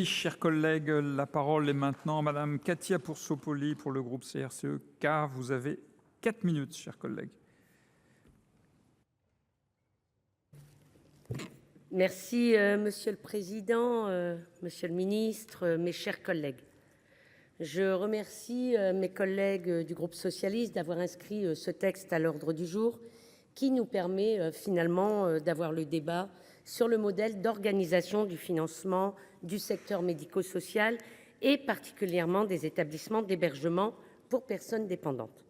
Chers collègues, la parole est maintenant à Madame Katia Poursopoli pour le groupe CRCE-K. Vous avez 4 minutes, chers collègues. Merci, Monsieur le Président, Monsieur le Ministre, mes chers collègues. Je remercie mes collègues du groupe socialiste d'avoir inscrit ce texte à l'ordre du jour qui nous permet finalement d'avoir le débat sur le modèle d'organisation du financement du secteur médico-social et particulièrement des établissements d'hébergement pour personnes dépendantes.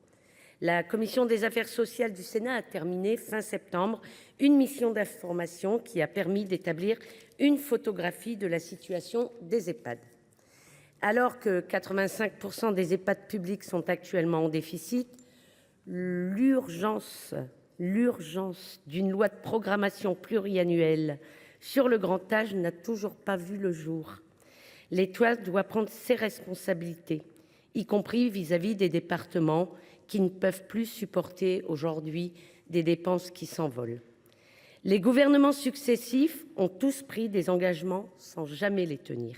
La commission des affaires sociales du Sénat a terminé fin septembre une mission d'information qui a permis d'établir une photographie de la situation des Ehpad. Alors que 85% des Ehpad publics sont actuellement en déficit, l'urgence d'une loi de programmation pluriannuelle sur le grand âge n'a toujours pas vu le jour. L'État doit prendre ses responsabilités, y compris vis-à-vis des départements qui ne peuvent plus supporter aujourd'hui des dépenses qui s'envolent. Les gouvernements successifs ont tous pris des engagements sans jamais les tenir.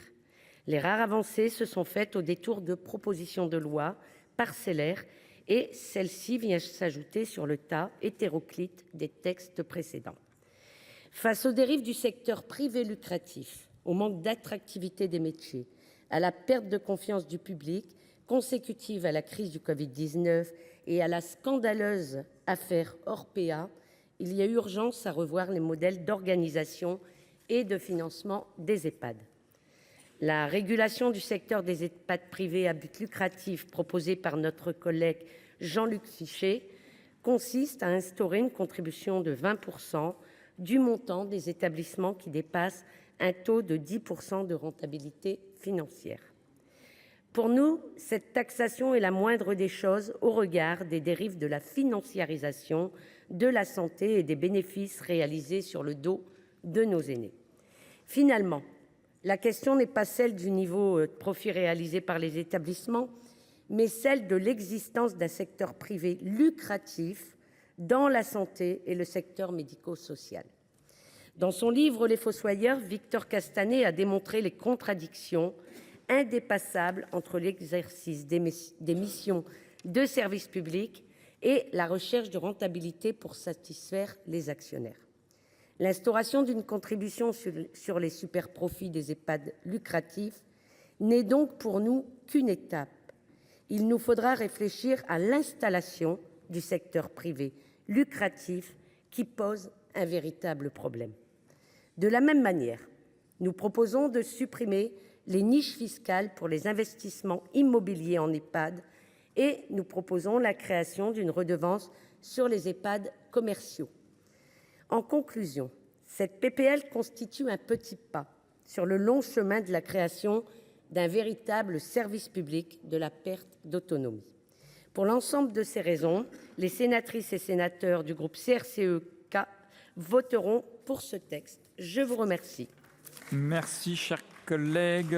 Les rares avancées se sont faites au détour de propositions de loi parcellaires et celle-ci vient s'ajouter sur le tas hétéroclite des textes précédents. Face aux dérives du secteur privé lucratif, au manque d'attractivité des métiers, à la perte de confiance du public consécutive à la crise du Covid-19 et à la scandaleuse affaire Orpea, il y a urgence à revoir les modèles d'organisation et de financement des Ehpad. La régulation du secteur des Ehpad privés à but lucratif proposée par notre collègue Jean-Luc Fichet consiste à instaurer une contribution de 20% du montant des établissements qui dépassent un taux de 10% de rentabilité financière. Pour nous, cette taxation est la moindre des choses au regard des dérives de la financiarisation de la santé et des bénéfices réalisés sur le dos de nos aînés. Finalement, la question n'est pas celle du niveau de profit réalisé par les établissements, mais celle de l'existence d'un secteur privé lucratif dans la santé et le secteur médico-social. Dans son livre Les Fossoyeurs, Victor Castanet a démontré les contradictions indépassables entre l'exercice des missions de service public et la recherche de rentabilité pour satisfaire les actionnaires. L'instauration d'une contribution sur les superprofits des Ehpad lucratifs n'est donc pour nous qu'une étape. Il nous faudra réfléchir à l'installation du secteur privé lucratif qui pose un véritable problème. De la même manière, nous proposons de supprimer les niches fiscales pour les investissements immobiliers en Ehpad et nous proposons la création d'une redevance sur les Ehpad commerciaux. En conclusion, cette PPL constitue un petit pas sur le long chemin de la création d'un véritable service public de la perte d'autonomie. Pour l'ensemble de ces raisons, les sénatrices et sénateurs du groupe CRCE-K voteront pour ce texte. Je vous remercie. Merci, chers collègues.